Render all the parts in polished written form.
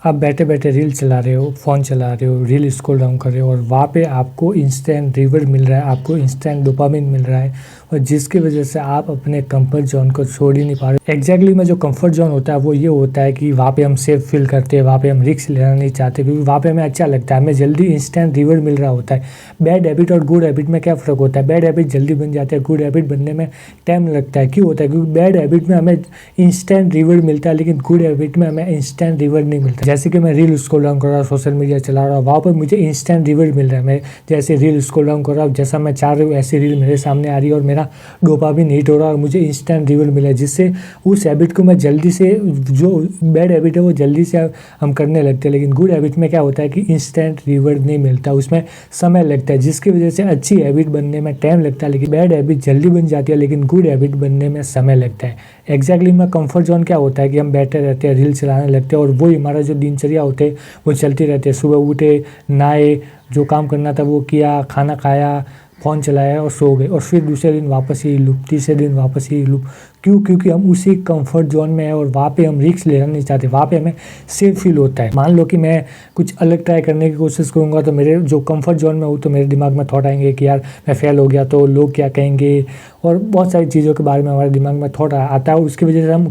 आप बैठे बैठे रील चला रहे हो, फ़ोन चला रहे हो, रील स्क्रॉल डाउन कर रहे हो और वहाँ पे आपको इंस्टेंट रिवॉर्ड मिल रहा है, आपको इंस्टेंट डोपामिन मिल रहा है और जिसकी वजह से आप अपने कंफर्ट जोन को छोड़ ही नहीं पा रहे। एग्जैक्टली में जो कंफर्ट जोन होता है वो ये होता है कि वहाँ पे हम सेफ फील करते हैं, वहाँ पे हम रिस्क लेना नहीं चाहते क्योंकि वहाँ पे हमें अच्छा लगता है, हमें जल्दी इंस्टेंट रिवॉर्ड मिल रहा होता है। बैड हैबिट और गुड हैबिट में क्या फ़र्क होता है? बैड हैबिट जल्दी बन जाता है, गुड हैबिट बनने में टाइम लगता है। क्यों होता है? क्योंकि बैड हैबिट में हमें इंस्टेंट रिवॉर्ड मिलता है लेकिन गुड हैबिट में हमें इंस्टेंट रिवॉर्ड नहीं मिलता। जैसे कि मैं रील स्क्रॉल डाउन कर रहा हूँ, सोशल मीडिया चला रहा हूँ, वहाँ पर मुझे इंस्टेंट रिवॉर्ड मिल रहा है। मैं जैसे रील स्क्रॉल डाउन कर रहा हूँ, जैसा मैं चाह रहा हूँ ऐसी रील मेरे सामने आ रही है और मेरा डोपामिन हिट हो रहा है और मुझे इंस्टेंट रिवॉर्ड मिला है, जिससे उस हैबिट को मैं जल्दी से, जो बैड हैबिट है वो जल्दी से हम करने लगते हैं। लेकिन गुड हैबिट में क्या होता है कि इंस्टेंट रिवॉर्ड नहीं मिलता, उसमें समय लगता है, जिसकी वजह से अच्छी हैबिट बनने में टाइम लगता है। लेकिन बैड हैबिट जल्दी बन जाती है लेकिन गुड हैबिट बनने में समय लगता है। एग्जैक्टली में कंफर्ट जोन क्या होता है कि हम बैठे रहते हैं, रील चलाने लगते हैं और वही हमारा जो दिनचर्या होते हैं वो चलती रहती है। सुबह उठे, नहाए, जो काम करना था वो किया, खाना खाया, फ़ोन चलाया और सो गए और फिर दूसरे दिन वापस ही लूप, तीसरे दिन वापस ही लूप। क्यों? क्योंकि हम उसी कंफर्ट जोन में है और वहाँ पे हम रिस्क लेना नहीं चाहते, वहाँ पे हमें सेफ फील होता है। मान लो कि मैं कुछ अलग ट्राई करने की कोशिश करूँगा तो मेरे जो कंफर्ट जोन में हूँ तो मेरे दिमाग में थॉट आएंगे कि यार मैं फेल हो गया तो लोग क्या कहेंगे, और बहुत सारी चीज़ों के बारे में हमारे दिमाग में थॉट आता है। उसकी वजह से हम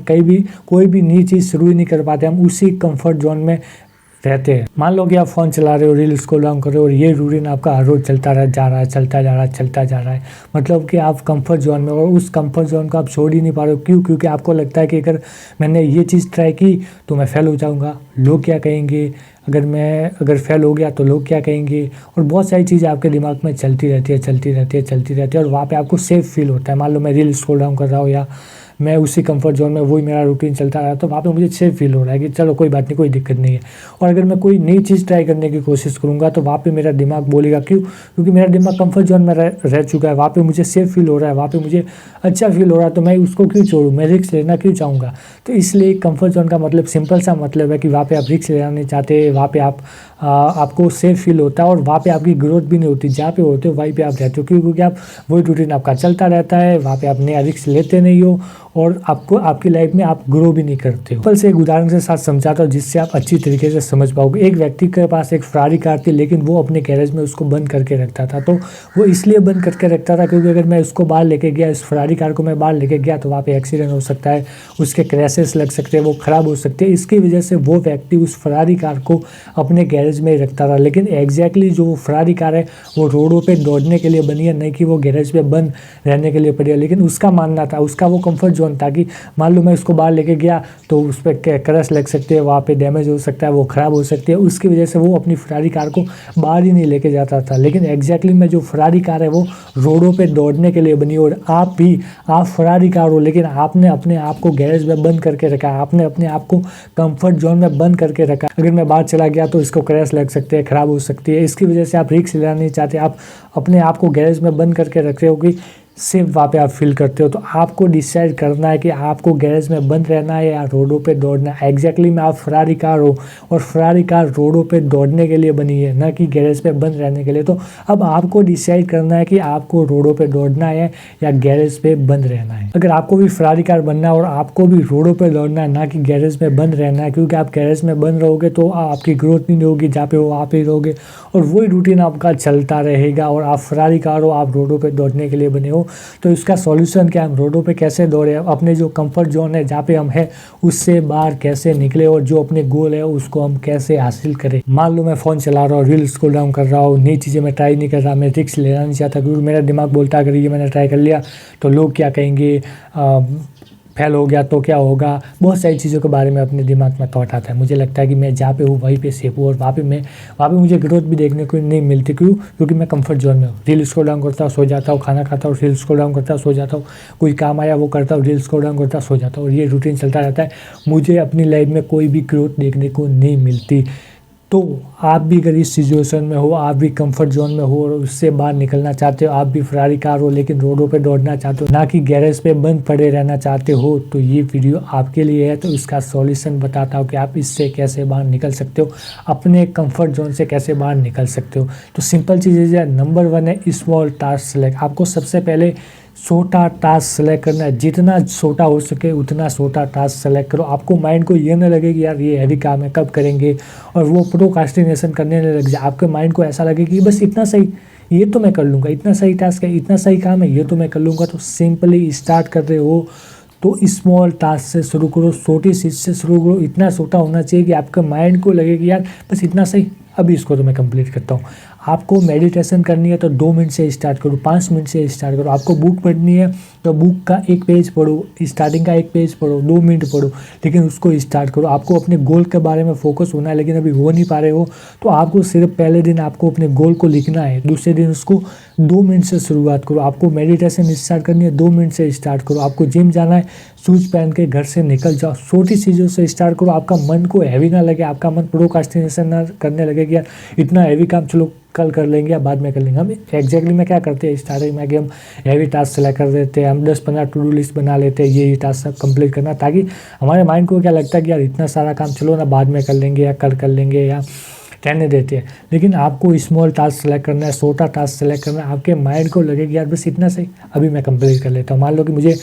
कोई भी नई चीज़ शुरू ही नहीं कर पाते, हम उसी कंफर्ट जोन में रहते हैं। मान लो कि आप फ़ोन चला रहे हो, रील स्क्रॉल डाउन कर रहे हो और ये रूटीन आपका हर रोज़ चलता जा रहा है, चलता जा रहा है। मतलब कि आप कंफर्ट जोन में, और उस कंफर्ट जोन को आप छोड़ ही नहीं पा रहे हो। क्यों? क्योंकि आपको लगता है कि अगर मैंने ये चीज़ ट्राई की तो मैं फेल हो जाऊँगा, लोग क्या कहेंगे, अगर फेल हो गया तो लोग क्या कहेंगे, और बहुत सारी चीज़ें आपके दिमाग में चलती रहती है और वहाँ पे आपको सेफ फील होता है। मान लो मैं रील स्क्रॉल डाउन कर रहा हूँ या मैं उसी कंफर्ट जोन में, वही मेरा रूटीन चलता रहा तो वहाँ पे मुझे सेफ फील हो रहा है कि चलो कोई बात नहीं, कोई दिक्कत नहीं है। और अगर मैं कोई नई चीज़ ट्राई करने की कोशिश करूँगा तो वहाँ पे मेरा दिमाग बोलेगा, क्यों? क्योंकि मेरा दिमाग कंफर्ट जोन में रह चुका है, वहाँ पे मुझे सेफ फील हो रहा है, वहाँ पे मुझे अच्छा फील हो रहा है, तो मैं उसको क्यों छोड़ूँ, मैं रिस्क लेना क्यों चाहूँगा। तो इसलिए कंफर्ट जोन का मतलब सिंपल सा मतलब है कि वहाँ पे आप रिस्क लेना नहीं चाहते, वहाँ पे आपको सेफ फील होता है और वहाँ पे आपकी ग्रोथ भी नहीं होती। जहाँ पे होते हो वहीं पे आप रहते हो, क्योंकि आप वही रूटीन आपका चलता रहता है, वहाँ पे आप नया रिस्क लेते नहीं हो और आपकी लाइफ में आप ग्रो भी नहीं करते हो। सिंपल से एक उदाहरण के साथ समझाता हूँ जिससे आप अच्छी तरीके से समझ पाओगे। एक व्यक्ति के पास एक फरारी कार थी लेकिन वो अपने गैरेज में उसको बंद करके रखता था। तो वो इसलिए बंद करके रखता था क्योंकि अगर मैं उसको बाहर लेके गया, इस फरारी कार को मैं बाहर लेके गया तो वहाँ पे एक्सीडेंट हो सकता है, उसके क्रैशेस लग सकते हैं, वो ख़राब हो सकते हैं। इसकी वजह से वो व्यक्ति उस फरारी कार को अपने गैरेज में ही रखता था। लेकिन एग्जैक्टली जो फरारी कार है वो रोडों पे दौड़ने के लिए बनी है, नहीं कि वो गैरेज में बंद रहने के लिए पड़ी है। लेकिन उसका मानना था, उसका वो कंफर्ट जोन था कि मान लो मैं उसको बाहर लेके गया तो उस पर क्रैश लग सकते हैं, वहाँ पे डैमेज हो सकता है, वो ख़राब हो सकती है। उसकी वजह से वो अपनी फरारी कार को बाहर ही नहीं लेके जाता था। लेकिन एग्जैक्टली में जो फरारी कार है वो रोडों पे दौड़ने के लिए बनी, और आप फरारी कार हो लेकिन आपने अपने आप को गैरेज में बंद करके रखा है, आपने अपने आप को कंफर्ट जोन में बंद करके रखा। अगर मैं बाहर चला गया तो इसको क्रैश लग सकते हैं, ख़राब हो सकती है। इसकी वजह से आप रिस्क लेना नहीं चाहते, आप अपने आप को गैरेज में बंद करके रख रहे हो कि सिर्फ वहाँ पे आप फील करते हो। तो आपको डिसाइड करना है कि आपको गैरेज में बंद रहना है या रोडों पे दौड़ना है। एग्जैक्टली में आप फरारी कार हो और फरारी कार रोडों पे दौड़ने के लिए बनी है, ना कि गैरेज पे बंद रहने के लिए। तो अब आपको डिसाइड करना है कि आपको रोडों पे दौड़ना है या गैरेज पे बंद रहना है। अगर आपको भी फरारी कार बनना है और आपको भी रोडों पे दौड़ना है, ना कि गैरेज में बंद रहना है, क्योंकि आप गैरेज में बंद रहोगे तो आपकी ग्रोथ नहीं होगी, जहाँ पे हो वहाँ पे रहोगे और वही रूटीन आपका चलता रहेगा। और आप फरारी कार हो, आप रोडों पे दौड़ने के लिए बने हो। तो इसका सॉल्यूशन क्या, हम रोडों पे कैसे दौड़े, अपने जो कंफर्ट जोन है जहाँ पे हम हैं उससे बाहर कैसे निकले और जो अपने गोल है उसको हम कैसे हासिल करें। मान लो मैं फ़ोन चला रहा हूँ, रील स्क्रॉल डाउन कर रहा हूँ, नई चीज़ें मैं ट्राई नहीं कर रहा, मैं रिस्क लेना नहीं चाहता क्योंकि मेरा दिमाग बोलता है अगर ये मैंने ट्राई कर लिया तो लोग क्या कहेंगे, फेल हो गया तो क्या होगा। बहुत सारी चीज़ों के बारे में अपने दिमाग में थॉट आता है। मुझे लगता है कि मैं जहाँ पे हूँ वहीं पे सेफ हूँ और वहाँ पे मुझे ग्रोथ भी देखने को नहीं मिलती। क्यों? क्योंकि मैं कंफर्ट जोन में हूँ। रील स्क्रॉल डाउन करता हूँ, सो जाता हूँ, खाना खाता हूँ, रील स्क्रॉल डाउन करता हूँ, सो जाता हूँ, कोई काम आया वो करता हूँ, रील स्क्रॉल डाउन करता हूँ, सो जाता हूँ, और ये रूटीन चलता रहता है। मुझे अपनी लाइफ में कोई भी ग्रोथ देखने को नहीं मिलती। तो आप भी अगर इस सिचुएशन में हो, आप भी कंफर्ट जोन में हो और उससे बाहर निकलना चाहते हो, आप भी फरारी कार हो लेकिन रोडों पे दौड़ना चाहते हो, ना कि गैरेज पे बंद पड़े रहना चाहते हो, तो ये वीडियो आपके लिए है। तो इसका सॉल्यूशन बताता हूँ कि आप इससे कैसे बाहर निकल सकते हो, अपने कंफर्ट जोन से कैसे बाहर निकल सकते हो। तो सिंपल चीज़ है, नंबर 1 है स्मॉल टास्क सेलेक्ट। आपको सबसे पहले छोटा टास्क सेलेक्ट करना है, जितना छोटा हो सके उतना छोटा टास्क सेलेक्ट करो। आपको माइंड को ये ना लगे कि यार ये हैवी काम है कब करेंगे, और वो प्रोक्रास्टिनेशन करने न लग जाए। आपके माइंड को ऐसा लगे कि बस इतना सही, ये तो मैं कर लूँगा, इतना सही टास्क है, इतना सही काम है, ये तो मैं कर लूँगा। तो सिंपली स्टार्ट कर रहे हो तो स्मॉल टास्क से शुरू करो, छोटी चीज़ से शुरू करो। इतना छोटा होना चाहिए कि आपके माइंड को लगे कि यार बस इतना सही, अभी इसको तो मैं कंप्लीट करता हूँ। आपको मेडिटेशन करनी है तो 2 मिनट से स्टार्ट करो, 5 मिनट से स्टार्ट करो। आपको बुक पढ़नी है तो बुक का 1 पेज पढ़ो, स्टार्टिंग का 1 पेज पढ़ो, 2 मिनट पढ़ो, लेकिन उसको स्टार्ट करो। आपको अपने गोल के बारे में फोकस होना है, लेकिन अभी हो नहीं पा रहे हो, तो आपको सिर्फ पहले दिन आपको अपने गोल को लिखना है, दूसरे दिन उसको 2 मिनट से शुरुआत करो। आपको मेडिटेशन स्टार्ट करनी है 2 मिनट से स्टार्ट करो। आपको जिम जाना है, शूज़ पहन के घर से निकल जाओ, छोटी चीज़ों से स्टार्ट करो। आपका मन को हैवी ना लगे, आपका मन प्रोक्रास्टिनेशन ना करने लगे कि यार इतना हैवी काम चलो कल कर लेंगे या बाद में कर लेंगे। हम एग्जैक्टली में क्या करते हैं स्टार्टिंग में कि हम हैवी टास्क सेलेक्ट कर देते हैं, हम 10-15 टू डू लिस्ट बना लेते हैं, ये टास्क कंप्लीट करना, ताकि हमारे माइंड को क्या लगता है कि यार इतना सारा काम चलो ना बाद में कर लेंगे या कल कर लेंगे या रहने देते हैं। लेकिन आपको स्मॉल टास्क सेलेक्ट करना है, छोटा टास्क सेलेक्ट करना है। आपके माइंड को लगे कि यार बस इतना सही, अभी मैं कंप्लीट कर लेता हूँ। मान लो कि मुझे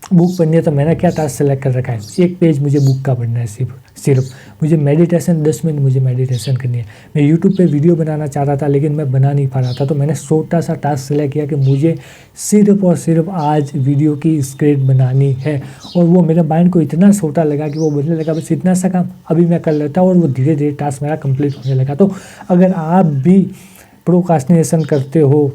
बुक पढ़नी है तो मैंने क्या टास्क सेलेक्ट कर रखा है, 1 पेज मुझे बुक का पढ़ना है सिर्फ। मुझे मेडिटेशन 10 मिनट मुझे मेडिटेशन करनी है। मैं यूट्यूब पे वीडियो बनाना चाह रहा था लेकिन मैं बना नहीं पा रहा था, तो मैंने छोटा सा टास्क सेलेक्ट किया कि मुझे सिर्फ और सिर्फ आज वीडियो की स्क्रिप्ट बनानी है। और वो मेरे माइंड को इतना छोटा लगा कि वो बोलने लगा बस इतना सा काम अभी मैं कर लेता हूँ, और वो धीरे धीरे टास्क मेरा कंप्लीट होने लगा। तो अगर आप भी प्रोक्रास्टिनेशन करते हो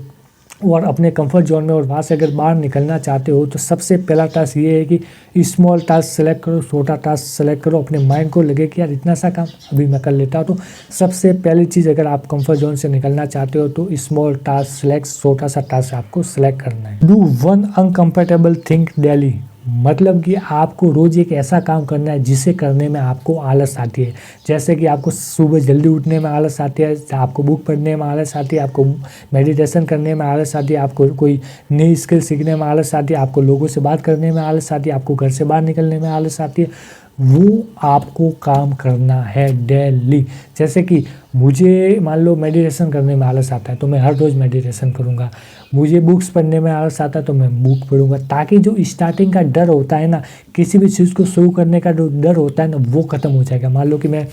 और अपने कंफर्ट जोन में और वहाँ से अगर बाहर निकलना चाहते हो, तो सबसे पहला टास्क ये है कि स्मॉल टास्क सेलेक्ट करो, छोटा टास्क सेलेक्ट करो। अपने माइंड को लगे कि यार इतना सा काम अभी मैं कर लेता हूँ। तो सबसे पहली चीज़, अगर आप कंफर्ट जोन से निकलना चाहते हो तो स्मॉल टास्क सेलेक्ट, छोटा सा टास्क आपको सेलेक्ट करना है। डू 1 अनकंफर्टेबल थिंग डेली, मतलब कि आपको रोज़ एक ऐसा काम करना है जिसे करने में आपको आलस आती है। जैसे कि आपको सुबह जल्दी उठने में आलस आती है, आपको बुक पढ़ने में आलस आती है, आपको मेडिटेशन करने में आलस आती है, आपको कोई नई स्किल सीखने में आलस आती है, आपको लोगों से बात करने में आलस आती है, आपको घर से बाहर निकलने में आलस आती है। वो आपको काम करना है डेली। जैसे कि मुझे मान लो मेडिटेशन करने में आलस आता है तो मैं हर रोज़ मेडिटेशन करूँगा। मुझे बुक्स पढ़ने में आलस आता है तो मैं बुक पढ़ूँगा, ताकि जो स्टार्टिंग का डर होता है ना, किसी भी चीज़ को शुरू करने का जो डर होता है ना, वो ख़त्म हो जाएगा। मान लो कि मैं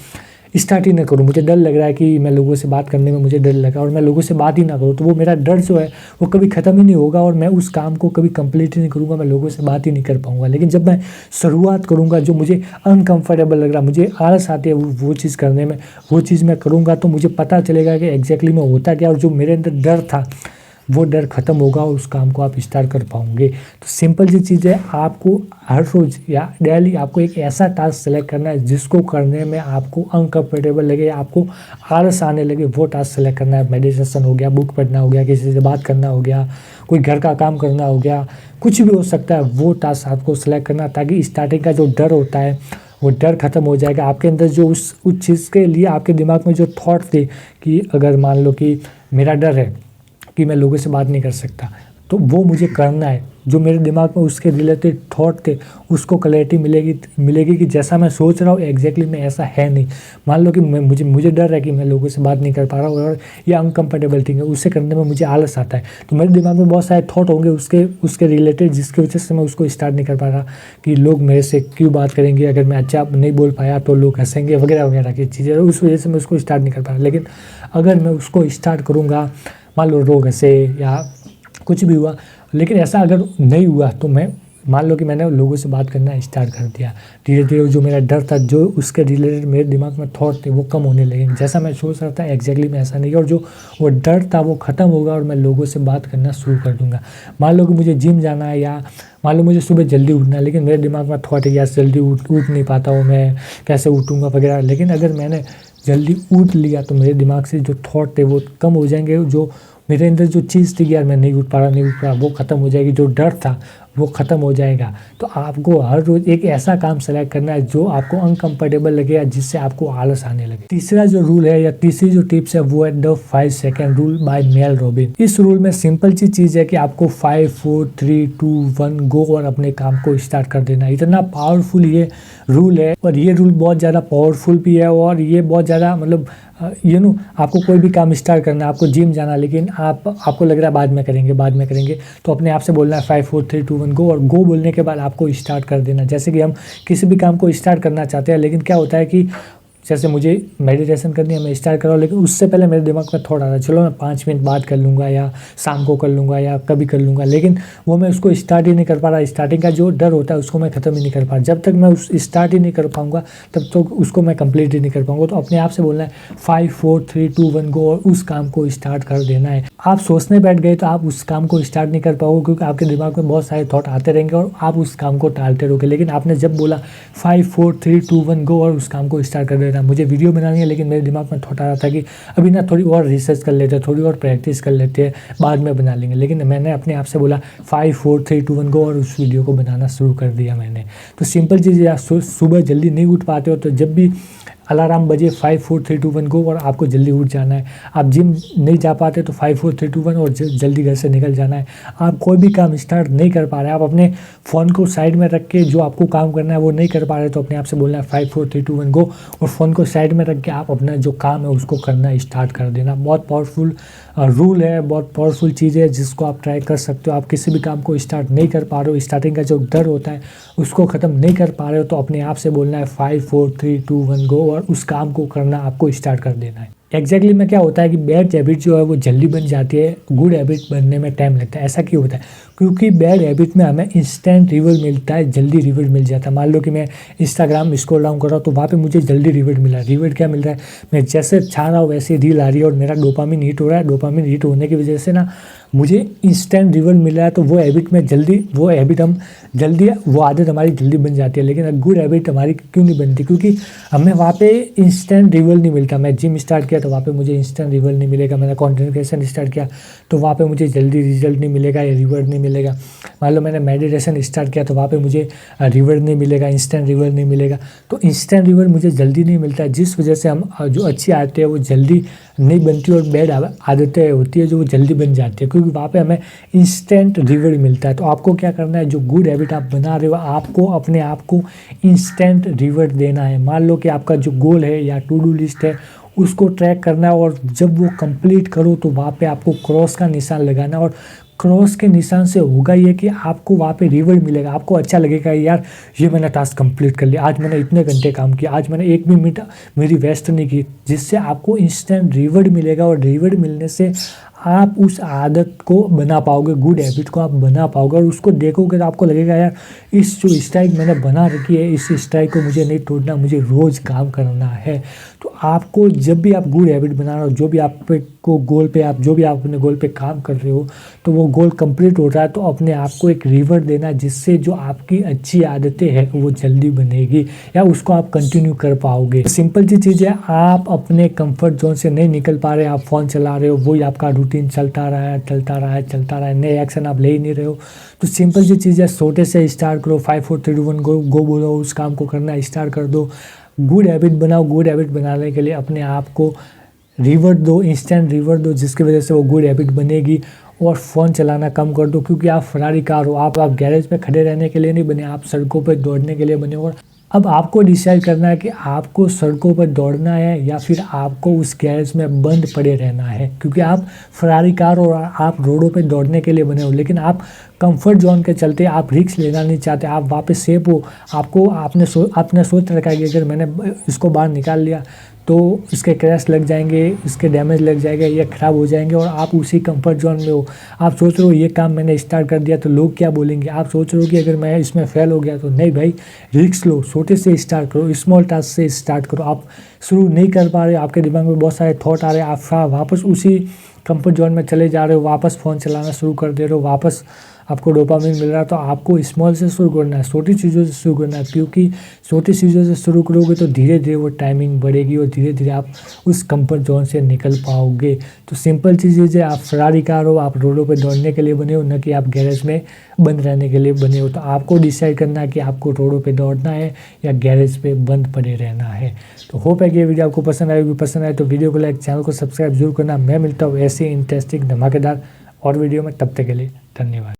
स्टार्ट ही ना करूँ, मुझे डर लग रहा है कि मैं लोगों से बात करने में मुझे डर लगा, और मैं लोगों से बात ही ना करूँ, तो वो मेरा डर जो है वो कभी ख़त्म ही नहीं होगा और मैं उस काम को कभी कंप्लीट ही नहीं करूँगा, मैं लोगों से बात ही नहीं कर पाऊँगा। लेकिन जब मैं शुरुआत करूँगा, जो मुझे अनकंफर्टेबल लग रहा, मुझे आलस आती है वो चीज़ करने में, वो चीज़ मैं करूँगा, तो मुझे पता चलेगा कि एग्जैक्टली में होता क्या, और जो मेरे अंदर डर था वो डर ख़त्म होगा और उस काम को आप स्टार्ट कर पाओगे। तो सिंपल सी चीज़ है, आपको हर रोज़ या डेली आपको एक ऐसा टास्क सेलेक्ट करना है जिसको करने में आपको अनकंफर्टेबल लगे, आपको आलस आने लगे, वो टास्क सेलेक्ट करना है। मेडिटेशन हो गया, बुक पढ़ना हो गया, किसी से बात करना हो गया, कोई घर का काम करना हो गया, कुछ भी हो सकता है, वो टास्क आपको सेलेक्ट करना, ताकि स्टार्टिंग का जो डर होता है वो डर ख़त्म हो जाएगा। आपके अंदर जो उस चीज़ के लिए आपके दिमाग में जो थॉट थे कि अगर मान लो कि मेरा डर है कि मैं लोगों से बात नहीं कर सकता, तो वो मुझे करना है। जो मेरे दिमाग में उसके रिलेटेड थॉट थे उसको क्लैरिटी मिलेगी कि जैसा मैं सोच रहा हूँ एग्जैक्टली में ऐसा है नहीं। मान लो कि मुझे डर है कि मैं लोगों से बात नहीं कर पा रहा हूँ और ये अनकंफर्टेबल थिंग है, उससे करने में मुझे आलस आता है, तो मेरे दिमाग में बहुत सारे थॉट होंगे उसके रिलेटेड, जिसकी वजह से मैं उसको स्टार्ट नहीं कर पा रहा कि लोग मेरे से क्यों बात करेंगे, अगर मैं अच्छा नहीं बोल पाया तो लोग हंसेंगे वगैरह वगैरह की चीज़ें, उस वजह से मैं उसको स्टार्ट नहीं कर पा रहा। लेकिन अगर मैं उसको स्टार्ट करूँगा, मान लो लोग हंसे या कुछ भी हुआ, लेकिन ऐसा अगर नहीं हुआ तो मैं मान लो कि मैंने लोगों से बात करना स्टार्ट कर दिया, धीरे धीरे जो मेरा डर था, जो उसके रिलेटेड मेरे दिमाग में थॉट थे वो कम होने लगे। जैसा मैं सोच रहा था एग्जैक्टली में ऐसा नहीं है, और जो वो डर था वो ख़त्म होगा और मैं लोगों से बात करना शुरू कर दूँगा। मान लो कि मुझे जिम जाना है या मान लो मुझे सुबह जल्दी उठना है, लेकिन मेरे दिमाग में थॉट है यार जल्दी उठ नहीं पाता हूँ, मैं कैसे उठूँगा वगैरह। लेकिन अगर मैंने जल्दी उठ लिया तो मेरे दिमाग से जो थॉट थे वो कम हो जाएंगे, जो मेरे अंदर जो चीज़ थी कि यार मैं नहीं उठ पा रहा वो ख़त्म हो जाएगी, जो डर था वो ख़त्म हो जाएगा। तो आपको हर रोज़ एक ऐसा काम सेलेक्ट करना है जो आपको अनकंफर्टेबल लगे या जिससे आपको आलस आने लगे। तीसरा जो रूल है या तीसरी जो टिप्स है वो है the 5 second rule by Mel Robin. इस रूल में सिंपल सी चीज़ है कि आपको 5 4 3 2 1 गो और अपने काम को स्टार्ट कर देना। इतना पावरफुल ये रूल है और ये रूल बहुत ज़्यादा पावरफुल भी है और ये बहुत ज़्यादा मतलब आपको कोई भी काम स्टार्ट करना है, आपको जिम जाना, लेकिन आपको लग रहा है बाद में करेंगे तो अपने आप से बोलना है 5 4 3 2 1 गो और गो बोलने के बाद आपको स्टार्ट कर देना। जैसे कि हम किसी भी काम को स्टार्ट करना चाहते हैं, लेकिन क्या होता है कि जैसे मुझे मेडिटेशन करनी है, मैं स्टार्ट कर रहा हूँ, लेकिन उससे पहले मेरे दिमाग में थॉट आ रहा है चलो मैं 5 मिनट बाद कर लूँगा या शाम को कर लूँगा या कभी कर लूँगा, लेकिन वो मैं उसको स्टार्ट ही नहीं कर पा रहा। स्टार्टिंग का जो डर होता है उसको मैं ख़त्म ही नहीं कर पा रहा। जब तक मैं उस स्टार्ट ही नहीं कर पाऊँगा तब तक उसको मैं कंप्लीट ही नहीं कर पाऊँगा। तो अपने आप से बोलना है 5 4 3 2 1 गो और उस काम को स्टार्ट कर देना है। आप सोचने बैठ गए तो आप उस काम को स्टार्ट नहीं कर पाओगे, क्योंकि आपके दिमाग में बहुत सारे थॉट आते रहेंगे और आप उस काम को टालते रहोगे। लेकिन आपने जब बोला 5 4 3 2 1 गो और उस काम को स्टार्ट कर देना। मुझे वीडियो बनानी है, लेकिन मेरे दिमाग में थॉट आ रहा था कि अभी ना थोड़ी और रिसर्च कर लेते हैं, थोड़ी और प्रैक्टिस कर लेते हैं, बाद में बना लेंगे। लेकिन मैंने अपने आप से बोला 5 4 3 2 1 गो और उस वीडियो को बनाना शुरू कर दिया मैंने। तो सिंपल चीज़ है, सुबह जल्दी नहीं उठ पाते हो तो जब भी अलार्म बजे 5 4 3 2 1 गो और आपको जल्दी उठ जाना है। आप जिम नहीं जा पाते तो 5 4 3 2 1 और जल्दी घर से निकल जाना है। आप कोई भी काम स्टार्ट नहीं कर पा रहे, आप अपने फ़ोन को साइड में रख के जो आपको काम करना है वो नहीं कर पा रहे, तो अपने आप से बोलना है 5 4 3 2 1 गो और फ़ोन को साइड में रख के आप अपना जो काम है उसको करना स्टार्ट कर देना। बहुत पावरफुल रूल है, बहुत पावरफुल चीज़ है जिसको आप ट्राई कर सकते हो। आप किसी भी काम को स्टार्ट नहीं कर पा रहे हो, स्टार्टिंग का जो डर होता है उसको ख़त्म नहीं कर पा रहे हो, तो अपने आप से बोलना है 5 4 3 2 1 गो और उस काम को करना आपको स्टार्ट कर देना है। एग्जैक्टली में क्या होता है कि बैड हैबिट जो है वो जल्दी बन जाती है, गुड हैबिट बनने में टाइम लगता है। ऐसा क्यों होता है? क्योंकि बैड हैबिट में हमें इंस्टेंट रिवॉर्ड मिलता है, जल्दी रिवॉर्ड मिल जाता है। मान लो कि मैं इंस्टाग्राम स्क्रॉल डाउन कर रहा हूँ तो वहाँ पे मुझे जल्दी रिवॉर्ड मिला। रिवॉर्ड क्या मिल रहा है? मैं जैसे चाह रहा हूँ वैसे रील आ रही है और मेरा डोपामिन हिट हो रहा है। डोपामिन हिट होने की वजह से ना मुझे इंस्टेंट रिवॉर्ड मिल रहा है, तो वो हैबिट में वो आदत हमारी जल्दी बन जाती है। लेकिन गुड हैबिट हमारी क्यों नहीं बनती? क्योंकि हमें वहाँ पे इंस्टेंट रिवॉर्ड नहीं मिलता। मैं जिम स्टार्ट किया तो वहाँ पे मुझे इंस्टेंट रिवॉर्ड नहीं मिलेगा। मैंने कंटेंट क्रिएशन स्टार्ट किया तो वहाँ पे मुझे जल्दी रिजल्ट नहीं मिलेगा या रिवॉर्ड नहीं मिलेगा। मान लो मैंने मेडिटेशन स्टार्ट किया तो वहाँ पे मुझे रिवॉर्ड नहीं मिलेगा, इंस्टेंट रिवॉर्ड नहीं मिलेगा। तो इंस्टेंट रिवॉर्ड मुझे जल्दी नहीं मिलता है, जिस वजह से हम जो अच्छी आदतें हैं वो जल्दी नहीं बनती और बैड आदतें होती है जो वो जल्दी बन जाती है, क्योंकि वहाँ पे हमें इंस्टेंट रिवॉर्ड मिलता है। तो आपको क्या करना है, जो गुड हैबिट आप बना रहे हो आपको अपने आप को इंस्टेंट रिवॉर्ड देना है। मान लो कि आपका जो गोल है या टू डू लिस्ट है उसको ट्रैक करना है और जब वो कंप्लीट करो तो वहाँ पे आपको क्रॉस का निशान लगाना है और क्रॉस के निशान से होगा ये कि आपको वहाँ पे रिवॉर्ड मिलेगा। आपको अच्छा लगेगा यार ये मैंने टास्क कंप्लीट कर लिया, आज मैंने इतने घंटे काम किया, आज मैंने एक भी मिनट मेरी वेस्ट नहीं की, जिससे आपको इंस्टेंट रिवॉर्ड मिलेगा। और रिवॉर्ड मिलने से आप उस आदत को बना पाओगे, गुड हैबिट को आप बना पाओगे और उसको देखोगे तो आपको लगेगा यार इस जो स्ट्राइक मैंने बना रखी है इस स्ट्राइक को मुझे नहीं तोड़ना, मुझे रोज़ काम करना है। तो आपको जब भी आप गुड हैबिट बना रहे हो, जो भी आप को गोल पे आप जो भी आप अपने गोल पे काम कर रहे हो तो वो गोल कंप्लीट हो रहा है, तो अपने आप को एक रिवॉर्ड देना जिससे जो आपकी अच्छी आदतें हैं वो जल्दी बनेगी या उसको आप कंटिन्यू कर पाओगे। सिंपल सी चीज़ है, आप अपने कंफर्ट जोन से नहीं निकल पा रहे, आप फ़ोन चला रहे हो, वही आपका रूटीन चलता रहा है, नए एक्शन आप ले ही नहीं रहे हो। तो सिंपल सी चीज़ है, छोटे से स्टार्ट करो, 5 4 3 2 1 गो बोलो, उस काम को करना स्टार्ट कर दो। गुड हैबिट बनाओ। गुड हैबिट बनाने के लिए अपने आप को रिवॉर्ड दो, इंस्टेंट रिवॉर्ड दो, जिसकी वजह से वो गुड हैबिट बनेगी। और फ़ोन चलाना कम कर दो, क्योंकि आप फरारी कार हो, आप गैरेज में खड़े रहने के लिए नहीं बने, आप सड़कों पर दौड़ने के लिए बने। और अब आपको डिसाइड करना है कि आपको सड़कों पर दौड़ना है या फिर आपको उस गैरेज में बंद पड़े रहना है, क्योंकि आप फरारी कार और आप रोडों पे दौड़ने के लिए बने हो, लेकिन आप कंफर्ट जोन के चलते आप रिस्क लेना नहीं चाहते, आप वहाँ पे सेफ हो। आपने सोच रखा है कि अगर मैंने इसको बाहर निकाल लिया तो इसके क्रैश लग जाएंगे, इसके डैमेज लग जाएगा, ये ख़राब हो जाएंगे, और आप उसी कंफर्ट जोन में हो। आप सोच रहे हो ये काम मैंने स्टार्ट कर दिया तो लोग क्या बोलेंगे, आप सोच रहे हो कि अगर मैं इसमें फेल हो गया तो नहीं भाई, रिस्क लो, छोटे से स्टार्ट करो, स्मॉल टास्क से स्टार्ट करो। आप शुरू नहीं कर पा रहे, आपके दिमाग में बहुत सारे थॉट आ रहे हैं, आप वापस उसी कंफर्ट जोन में चले जा रहे हो, वापस फ़ोन चलाना शुरू कर दे रहे हो, वापस आपको डोपामिन मिल रहा है, तो आपको स्मॉल से शुरू करना है, छोटी चीज़ों से शुरू करना है, क्योंकि छोटी चीज़ों से शुरू करोगे तो धीरे धीरे वो टाइमिंग बढ़ेगी और धीरे धीरे आप उस कंफर्ट जोन से निकल पाओगे। तो सिंपल चीज़ है, आप फरारी कार हो, आप रोडों पे दौड़ने के लिए बने हो, न कि आप गैरेज में बंद रहने के लिए बने हो। तो आपको डिसाइड करना है कि आपको रोडों पे दौड़ना है या गैरेज पे बंद पड़े रहना है। तो होप है कि ये वीडियो आपको पसंद आएगी। पसंद आए तो वीडियो को लाइक, चैनल को सब्सक्राइब जरूर करना। मैं मिलता हूँ ऐसे इंटरेस्टिंग धमाकेदार और वीडियो में, तब तक के लिए धन्यवाद।